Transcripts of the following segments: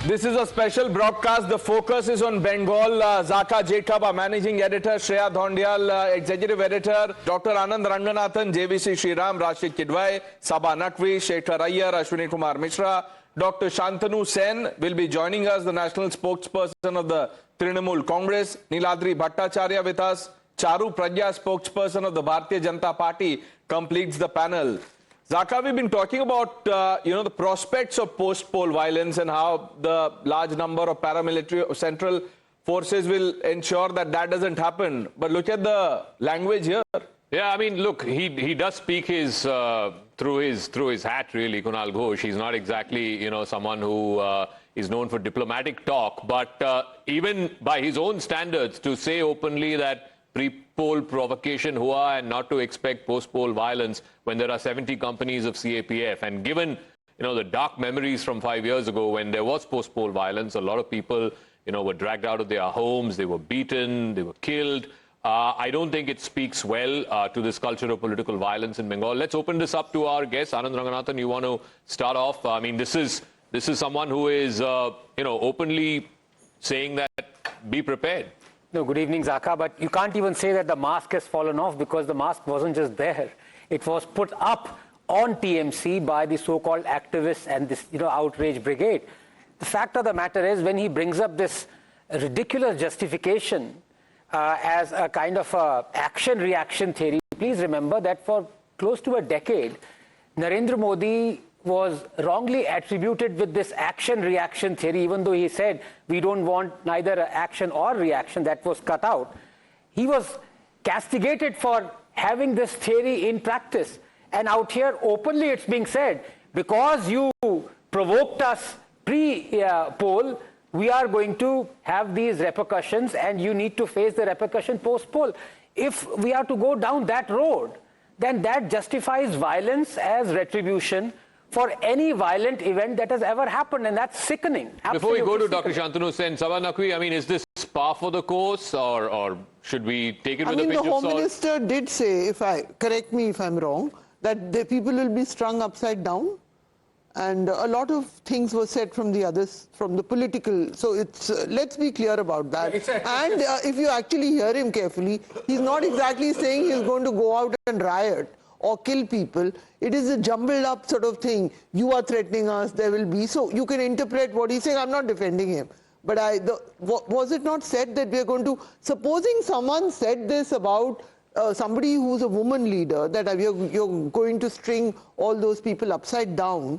This is a special broadcast. The focus is on Bengal. Zaka Jacob, our managing editor, Shreya Dhondial, executive editor, Dr. Anand Ranganathan, JVC Sriram, Rashid Kidwai, Sabha Naqvi, Shekhar Iyer, Ashwini Kumar Mishra. Dr. Shantanu Sen will be joining us, the national spokesperson of the Trinamool Congress. Niladri Bhattacharya with us. Charu Pragya, spokesperson of the Bharatiya Janata Party, completes the panel. Zaka, we've been talking about, the prospects of post-poll violence and how the large number of paramilitary central forces will ensure that that doesn't happen. But look at the language here. Yeah, I mean, look, he does speak his through his hat, really, Kunal Ghosh. He's not exactly, someone who is known for diplomatic talk. But even by his own standards, to say openly that pre-poll provocation hua and not to expect post-poll violence when there are 70 companies of CAPF, and given the dark memories from 5 years ago when there was post-poll violence, a lot of people were dragged out of their homes, they were beaten, they were killed. I don't think it speaks well to this culture of political violence in Bengal. Let's open this up to our guest, Anand Ranganathan. You want to start off? I mean, this is someone who is openly saying that be prepared. No, good evening, Zaka, but you can't even say that the mask has fallen off because the mask wasn't just there. It was put up on TMC by the so-called activists and this, outrage brigade. The fact of the matter is, when he brings up this ridiculous justification as a kind of action-reaction theory, please remember that for close to a decade, Narendra Modi was wrongly attributed with this action-reaction theory, even though he said we don't want neither action or reaction. That was cut out. He was castigated for having this theory in practice. And out here, openly it's being said, because you provoked us pre-poll, we are going to have these repercussions and you need to face the repercussion post-poll. If we are to go down that road, then that justifies violence as retribution for any violent event that has ever happened, and that's sickening. Before we go to Dr. Shantanu Sen, Sabha Naqvi, I mean, is this par for the course, or should we take it with a pinch of salt? The Home Minister did say, correct me if I'm wrong, that the people will be strung upside down, and a lot of things were said from the others, from the political. So it's let's be clear about that. And if you actually hear him carefully, he's not exactly saying he's going to go out and riot or kill people. It is a jumbled up sort of thing. You are threatening us, there will be. So you can interpret what he's saying. I'm not defending him. But was it not said that we are going to, supposing someone said this about somebody who's a woman leader, that you're going to string all those people upside down,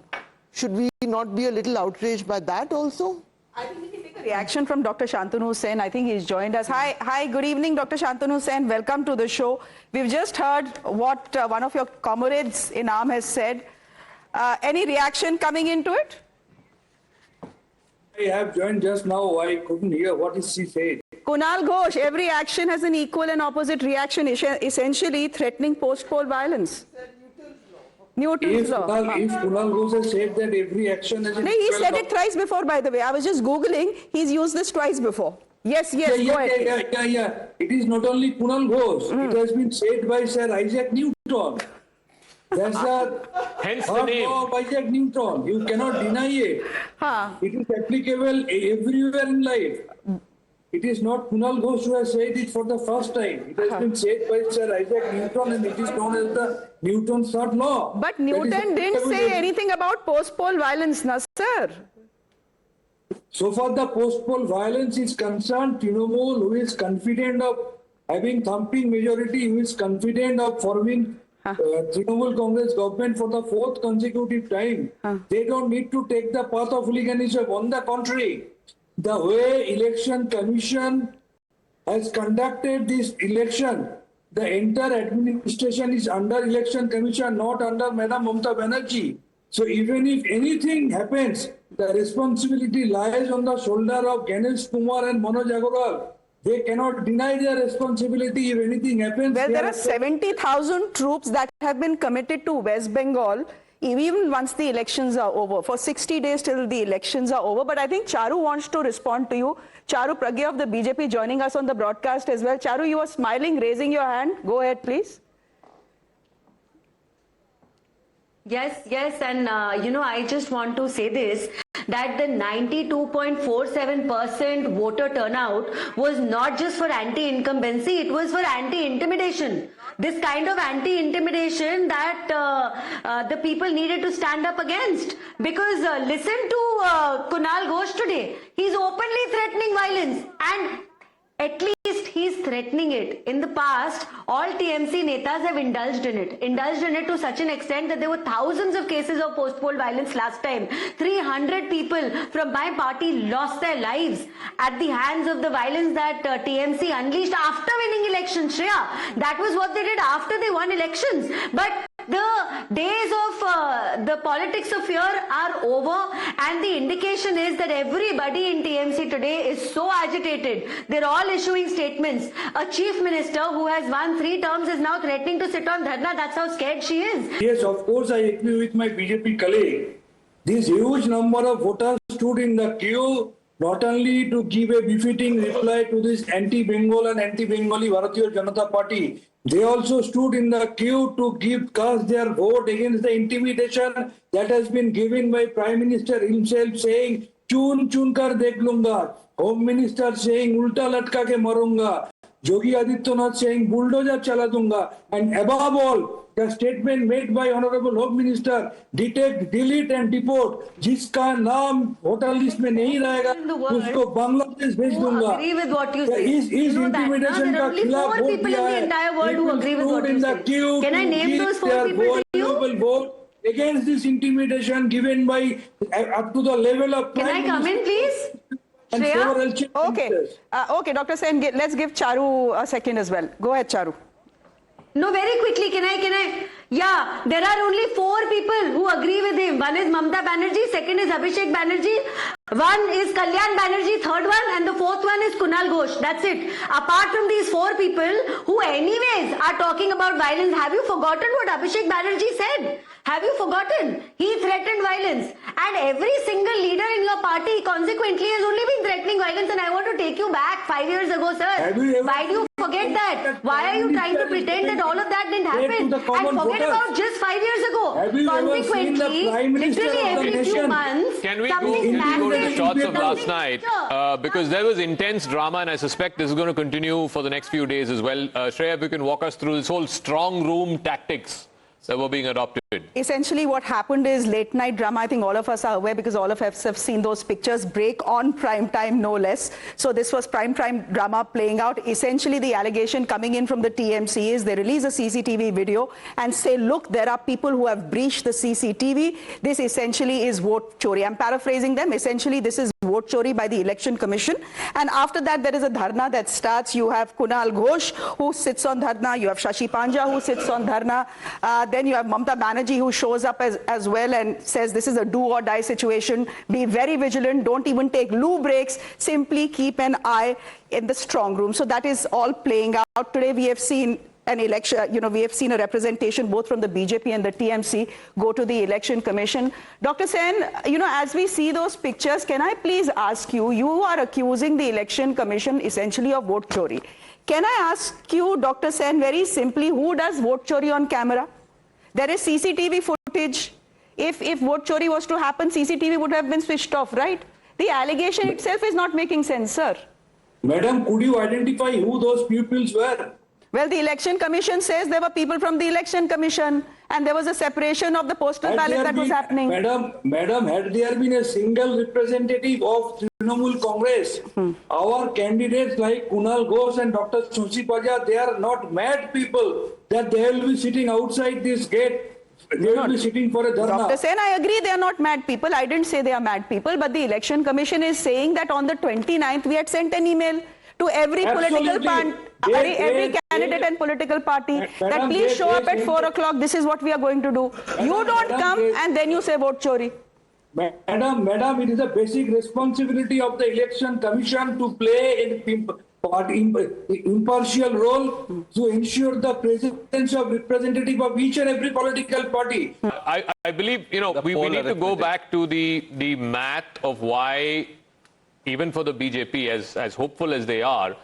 should we not be a little outraged by that also? I think we can take a reaction from Dr. Shantanu Sen. I think he's joined us. Hi, good evening, Dr. Shantanu Sen. Welcome to the show. We've just heard what one of your comrades in arm has said. Any reaction coming into it? I have joined just now. I couldn't hear what is she said. Kunal Ghosh, every action has an equal and opposite reaction, essentially threatening post-poll violence. Newton's law. If Kunal Ghosh has said that every action has... He said it thrice before, by the way. I was just Googling. He's used this twice before. Yes, go ahead. Yeah. It is not only Kunal Ghosh. It has been said by Sir Isaac Newton. That's hence the name of Isaac Newton. You cannot deny it. It is applicable everywhere in life. It is not Kunal Ghosh who has said it for the first time. It has been said by Sir Isaac Newton, and it is known as the Newton's third law. But Newton didn't say anything about post-poll violence, na sir. So far the post-poll violence is concerned, Trinamool, who is confident of having thumping majority, who is confident of forming Trinamool Congress government for the 4th consecutive time, they don't need to take the path of hooliganism. On the contrary, the way Election Commission has conducted this election, the entire administration is under Election Commission, not under Madam Mamata Banerjee. So even if anything happens, the responsibility lies on the shoulder of Ganesh Kumar and Manoj Agarwal. They cannot deny their responsibility if anything happens. Well, there are 70,000 troops that have been committed to West Bengal, even once the elections are over, for 60 days till the elections are over. But I think Charu wants to respond to you. Charu Pragya of the BJP joining us on the broadcast as well. Charu, you are smiling, raising your hand. Go ahead, please. Yes, and I just want to say this, that the 92.47% voter turnout was not just for anti-incumbency, it was for anti-intimidation. This kind of anti-intimidation that the people needed to stand up against. Because listen to Kunal Ghosh today. He's openly threatening violence, and at least he's threatening it. In the past, all TMC netas have indulged in it to such an extent that there were thousands of cases of post-poll violence last time. 300 people from my party lost their lives at the hands of the violence that TMC unleashed after winning elections. Shreya, that was what they did after they won elections. But the days of the politics of fear are over, and the indication is that everybody in TMC today is so agitated. They're all issuing statements. A chief minister who has won 3 terms is now threatening to sit on dharna. That's how scared she is. Yes, of course, I agree with my BJP colleague. This huge number of voters stood in the queue not only to give a befitting reply to this anti-Bengal and anti-Bengali Bharatiya Janata Party, they also stood in the queue to cast their vote against the intimidation that has been given by Prime Minister himself, saying, "Chun chun kar dekh lunga." Home Minister saying, "Ulta latka ke marunga." Yogi Adityanath saying, "Bulldozer chala dunga." And above all, the statement made by Honorable Home Minister, detect, delete and deport. जिसका नाम voter list में नहीं रहेगा, उसको बांग्लादेश भेज दूंगा. Agree with what you say. इस intimidation का खिलाफ वोट दिया है. Can I name those 4 people to you? Vote against this intimidation given by up to the level of. Can I come in, please? Shreya? Okay, okay, Dr. Sen, let's give Charu a second as well. Go ahead, Charu. No, very quickly, can I? Yeah, there are only 4 people who agree with him. One is Mamata Banerjee, second is Abhishek Banerjee, one is Kalyan Banerjee, third one, and the 4th one is Kunal Ghosh. That's it. Apart from these 4 people who anyways are talking about violence, have you forgotten what Abhishek Banerjee said? Have you forgotten? He threatened violence. And every single leader in your party consequently has only been threatening violence. And I want to take you back 5 years ago, sir. Why do you forget that? Why are you trying to pretend that all of that didn't happen? And forget about just 5 years ago. Consequently, literally every few months, Can we go to the shots of last night? Because there was intense drama, and I suspect this is going to continue for the next few days as well. Shreya, if you can walk us through this whole strong room tactics that were being adopted. Essentially what happened is late night drama. I think all of us are aware because all of us have seen those pictures break on prime time, no less. So this was prime time drama playing out. Essentially the allegation coming in from the TMC is they release a CCTV video and say, look, there are people who have breached the CCTV. This essentially is vote chori. I'm paraphrasing them. Essentially this is vote chori by the Election Commission. And after that there is a dharna that starts. You have Kunal Ghosh who sits on dharna. You have Shashi Panja who sits on dharna. Then you have Mamata Banerjee who shows up as well and says this is a do or die situation. Be very vigilant. Don't even take loo breaks. Simply keep an eye in the strong room. So that is all playing out. Today we have seen an election, we have seen a representation both from the BJP and the TMC go to the Election Commission. Dr. Sen, as we see those pictures, can I please ask you, you are accusing the Election Commission essentially of vote chori. Can I ask you, Dr. Sen, very simply, who does vote chori on camera? There is CCTV footage. If vote chori was to happen, CCTV would have been switched off, right? The allegation itself is not making sense, sir. Madam, could you identify who those pupils were? Well, the Election Commission says there were people from the Election Commission and there was a separation of the postal ballot that was happening. Madam, had there been a single representative of Trinamool Congress, our candidates like Kunal Ghosh and Dr. Shashi Panja, they are not mad people that they will be sitting outside this gate. They will be sitting for a dharna. Dr. Sen, I agree they are not mad people. I didn't say they are mad people, but the Election Commission is saying that on the 29th we had sent an email to every political party, every candidate and political party that please show up at 4 o'clock. This is what we are going to do. You don't come and then you say vote chori. Madam, it is a basic responsibility of the Election Commission to play an impartial role to ensure the presence of representative of each and every political party. I believe, we need to go back to the math of why, even for the BJP, as hopeful as they are,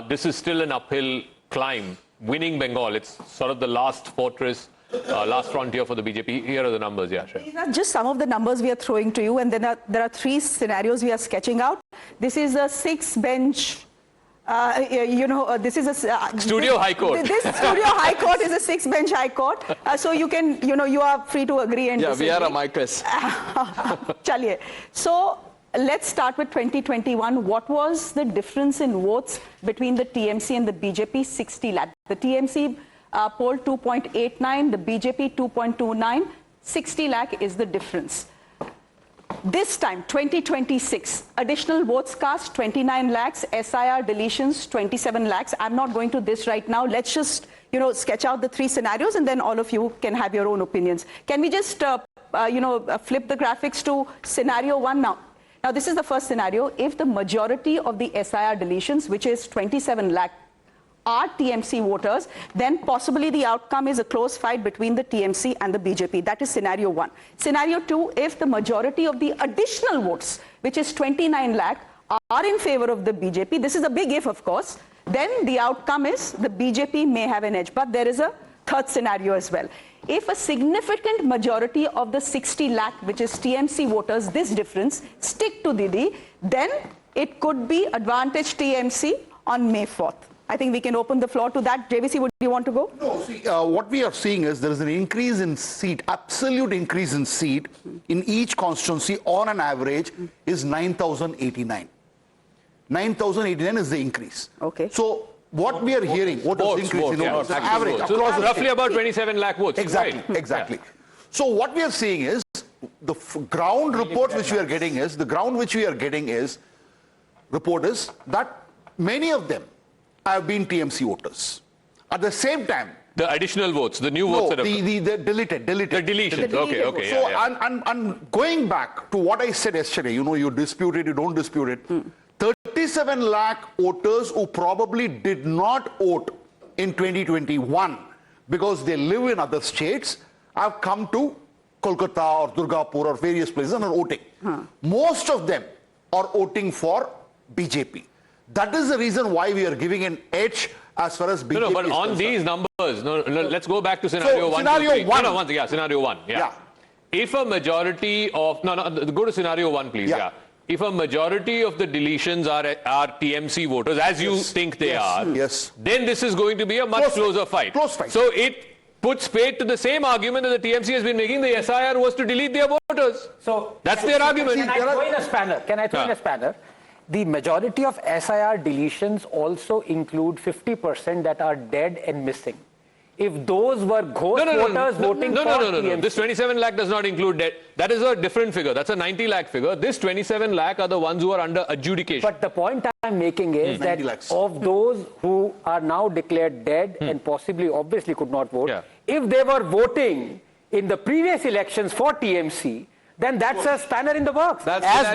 this is still an uphill climb. Winning Bengal, it's sort of the last fortress last frontier for the BJP. Here are the numbers, yeah, sure. These are just some of the numbers we are throwing to you, and then there are three scenarios we are sketching out. This is a six-bench, this is a... Studio High Court. This Studio High Court is a six-bench High Court. So you can, you are free to agree and disagree. We are amicus. Chaliye. So let's start with 2021. What was the difference in votes between the TMC and the BJP? 60 lakh. The TMC polled 2.89, the BJP 2.29. 60 lakh is the difference. This time, 2026, additional votes cast 29 lakhs, SIR deletions 27 lakhs. I'm not going to this right now. Let's just, sketch out the three scenarios, and then all of you can have your own opinions. Can we just, flip the graphics to scenario one now? Now, this is the first scenario. If the majority of the SIR deletions, which is 27 lakh, are TMC voters, then possibly the outcome is a close fight between the TMC and the BJP. That is scenario one. Scenario two, if the majority of the additional votes, which is 29 lakh, are in favor of the BJP, this is a big if, of course, then the outcome is the BJP may have an edge. But there is a third scenario as well. If a significant majority of the 60 lakh, which is TMC voters, this difference, stick to Didi, then it could be advantage TMC on May 4th. I think we can open the floor to that. JVC, would you want to go? No, see, what we are seeing is there is an increase in seat, absolute increase in seat in each constituency on an average is 9,089. 9,089 is the increase. Okay. So what we are hearing, what votes, is increase? votes, The yeah, average votes. across So the roughly state. about 27 lakh votes. Exactly, Right. exactly. So what we are seeing is the ground report which we are getting is report is that many of them have been TMC voters. At the same time, The additional votes, the new votes that have the deleted. The deletions. Okay, okay. So, Yeah, yeah. and going back to what I said yesterday, you dispute it, you don't dispute it. 37 lakh voters who probably did not vote in 2021 because they live in other states have come to Kolkata or Durgapur or various places and are voting. Most of them are voting for BJP. That is the reason why we are giving an edge as far as BJP But is on concerned. these numbers, let's go back to scenario one. Scenario two, three. one. Scenario one. Yeah. If a majority of go to scenario one, please. Yeah. If a majority of the deletions are TMC voters, as you think they are, then this is going to be a much closer fight. Close fight. So it puts paid to the same argument that the TMC has been making. The SIR was to delete their voters. So that's their argument. Can I throw in a spanner? Can I throw in a spanner? The majority of SIR deletions also include 50% that are dead and missing. If those were ghost voters voting for TMC. No. This 27 lakh does not include dead. That is a different figure. That's a 90 lakh figure. This 27 lakh are the ones who are under adjudication. But the point I'm making is that of those who are now declared dead and possibly, obviously could not vote, if they were voting in the previous elections for TMC, then that's a spanner in the works. That's as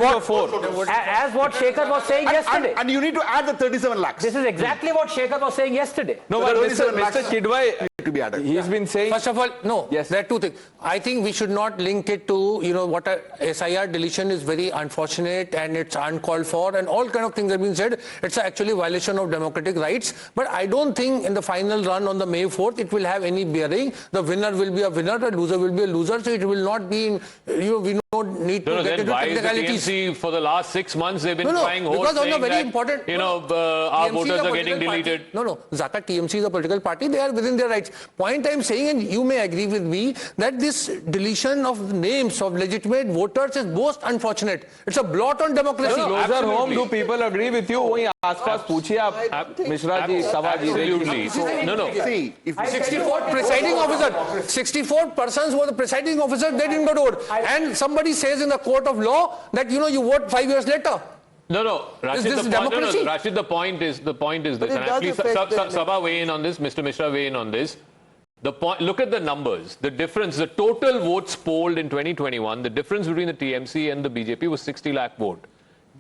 what Shekhar Shekhar was saying yesterday. And you need to add the 37 lakhs. This is exactly what Shekhar was saying yesterday. No, but Mr. Kidwai, to be added. he's been saying... First of all, no, Yes. there are two things. I think we should not link it to, what a SIR deletion is very unfortunate and it's uncalled for and all kind of things have been said. It's actually a violation of democratic rights. But I don't think in the final run on the May 4th, it will have any bearing. The winner will be a winner, the loser will be a loser. So it will not be, we don't need to get into technicalities. The TMC for the last 6 months they've been trying hard because on saying a very that, important, our TMC voters is a are getting political deleted. Party. Zaka, TMC is a political party. They are within their rights. Point I'm saying, and you may agree with me, that this deletion of names of legitimate voters is most unfortunate. It's a blot on democracy. Closer home, do people agree with you? वहीं आसपास पूछिए आप मिश्रा जी, सभा जी. Absolutely. See, if 64 presiding officer, 64 persons were the presiding officer, they didn't go to vote. And somebody says in the court of law that, you vote 5 years later. No, Rashid, this democracy? Rashid, the point is this. And actually, Sabha weigh in on this, Mr. Mishra weigh in on this. The point, look at the numbers. The difference, the total votes polled in 2021, the difference between the TMC and the BJP was 60 lakh vote.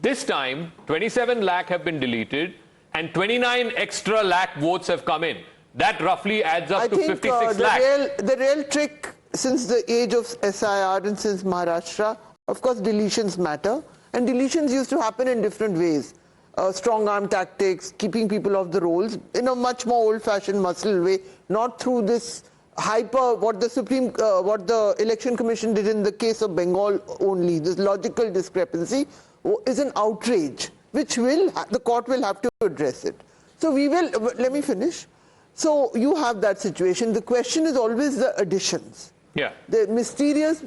This time, 27 lakh have been deleted and 29 extra lakh votes have come in. That roughly adds up to 56 lakh. The real trick since the age of SIR and since Maharashtra, of course, deletions matter. And deletions used to happen in different ways. Strong arm tactics, keeping people off the rolls in a much more old-fashioned muscle way, not through this what the Election Commission did in the case of Bengal only, this logical discrepancy is an outrage, which the court will have to address it. So let me finish. So you have that situation. The question is always the additions. Yeah. The mysterious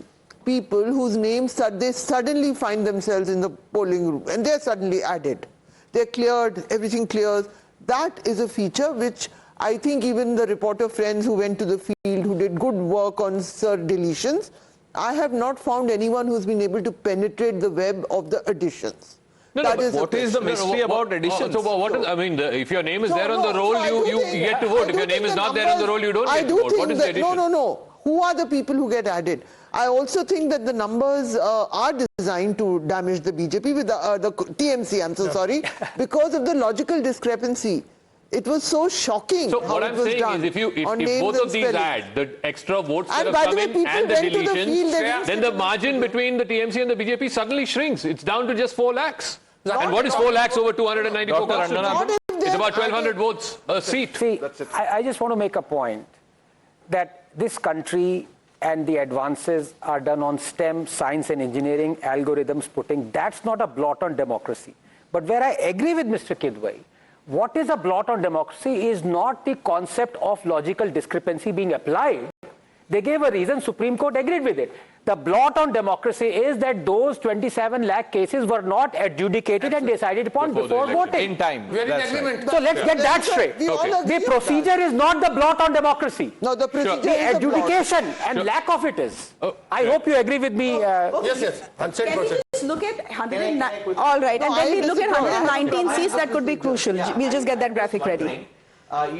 people whose names they suddenly find themselves in the polling room and they're suddenly added. They're cleared, everything clears. That is a feature which I think even the reporter friends who went to the field, who did good work on deletions, I have not found anyone who's been able to penetrate the web of the additions. What is the mystery about additions? If your name is there on the roll, you get to vote. If your name is not there on the roll, you don't get to vote. What is the addition? No. Who are the people who get added? I also think that the numbers are designed to damage the BJP with the TMC, I'm so sorry, because of the logical discrepancy. It was so shocking. So how what it I'm was saying done is if both of these add, the extra votes that have by the come way, in people and the went to the deletions, field, they didn't then the margin between the TMC and the BJP suddenly shrinks. It's down to just 4 lakhs. And what is 4 lakhs over 294 constituencies? It's about 1,200 votes a seat. See, I just want to make a point that this country and the advances are done on STEM, science and engineering, algorithms putting. That's not a blot on democracy. But where I agree with Mr. Kidwai, what is a blot on democracy is not the concept of logical discrepancy being applied. They gave a reason, Supreme Court agreed with it. The blot on democracy is that those 27 lakh cases were not adjudicated and decided upon before voting. In time. We are in agreement. So let's get that straight. The procedure is not the blot on democracy. No, the procedure The is adjudication and lack of it is. I hope you agree with me. Yes. 100%. Can we just look at 109? All right, and then we look at 119 seats that could be crucial. We'll just get that graphic ready.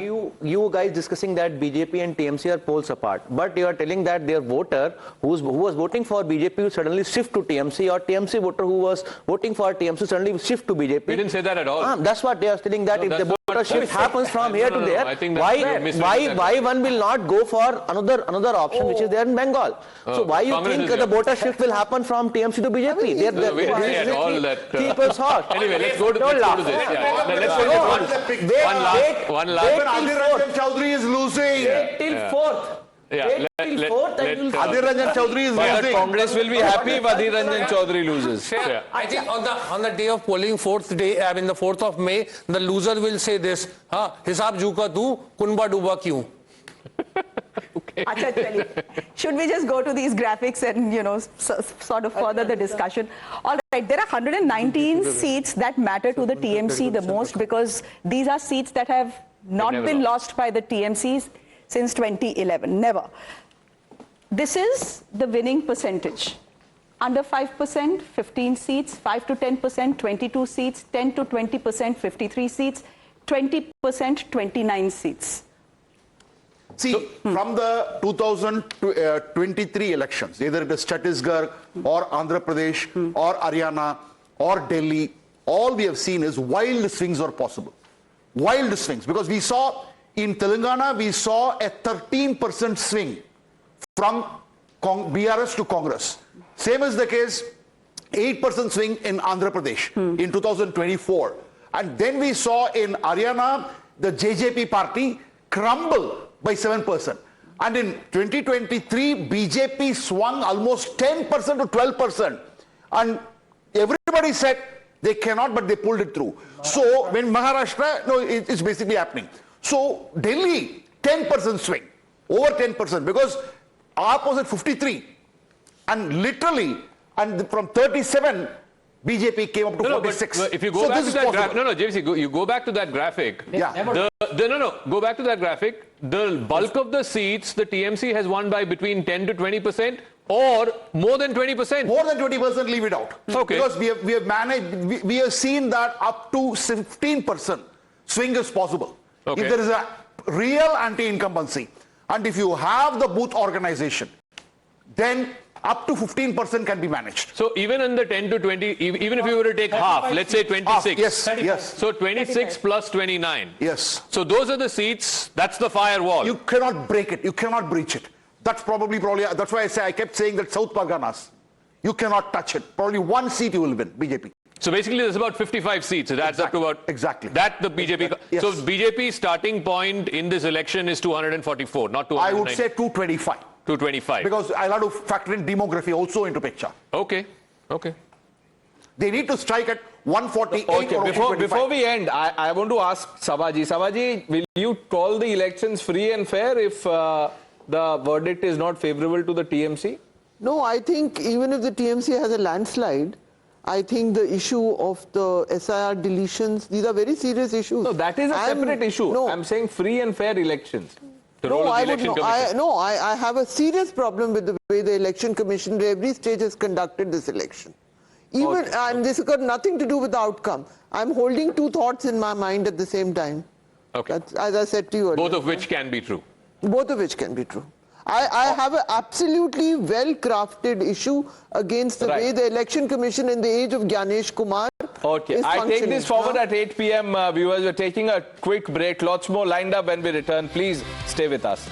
You guys discussing that BJP and TMC are poles apart, but you are telling that their voter who was voting for BJP will suddenly shift to TMC, or TMC voter who was voting for TMC suddenly shift to BJP. We didn't say that at all. That's what they are telling, that if the voter shift happens from here to there, I think why one will not go for another option which is there in Bengal? So why you think the voter shift will happen from TMC to BJP? We didn't say at all that. People's heart. Anyway, let's go to this. Yeah. Let's take one last. Even Adhir Ranjan Chaudhary is losing. Till 4th. Adhir Ranjan Chaudhary is losing. Congress will be happy if Adhir Ranjan Chaudhary loses. Yeah. I think on the day of polling, the 4th of May, the loser will say this, hisab jhuka tu, kunba duba kyun? Should we just go to these graphics and, sort of further the discussion? All right, there are 119 seats that matter to the TMC the most because these are seats that have not been lost by the TMCs since 2011. Never. This is the winning percentage. Under 5%, 15 seats, 5 to 10%, 22 seats, 10 to 20%, 53 seats, 20%, 29 seats. See, from the 2023 elections, either it is Chhattisgarh or Andhra Pradesh or Haryana or Delhi, all we have seen is wild swings are possible. Wild swings. Because we saw in Telangana, we saw a 13% swing from BRS to Congress. Same is the case, 8% swing in Andhra Pradesh in 2024. And then we saw in Haryana, the JJP party crumble by 7%. And in 2023, BJP swung almost 10% to 12%. And everybody said they cannot, but they pulled it through. So when Maharashtra, it's basically happening. So Delhi, 10% swing, over 10%, because AAP was at 53. And literally, and from 37, BJP came up to 46. But if you go back to that graphic, JVC, you go back to that graphic. Yeah. Go back to that graphic. The bulk of the seats the TMC has won by between 10 to 20% or more than 20%. More than 20%, leave it out. Okay. Because we have managed, we have seen that up to 15% swing is possible. Okay. If there is a real anti-incumbency and if you have the booth organization, then up to 15% can be managed. So even in the 10 to 20, even if you were to take half, let's say 26. Yes. So 26 plus 29. Yes. So those are the seats, that's the firewall. You cannot break it. You cannot breach it. That's probably, that's why I kept saying that South Parganas, you cannot touch it. Probably one seat you will win, BJP. So basically, there's about 55 seats. So that's up to about that the BJP. Yes. So BJP's starting point in this election is 244, not 290. I would say 225. 225. Because I'll have to factor in demography also into picture. Okay. Okay. They need to strike at 148 Okay, or before we end, I want to ask Sabaji. Sabaji, will you call the elections free and fair if the verdict is not favorable to the TMC? No, I think even if the TMC has a landslide, I think the issue of the SIR deletions, these are very serious issues. No, that is a separate issue. No, I'm saying free and fair elections. The role of the election commission. I have a serious problem with the way the election commission at every stage has conducted this election. Even and this has got nothing to do with the outcome. I'm holding two thoughts in my mind at the same time. Okay. That's, as I said to you earlier. Both of which can be true. Both of which can be true. I have an absolutely well-crafted issue against the way the election commission in the age of Gyanesh Kumar is I take this forward Huh? at 8 p.m. Viewers, we're taking a quick break. Lots more lined up when we return. Please stay with us.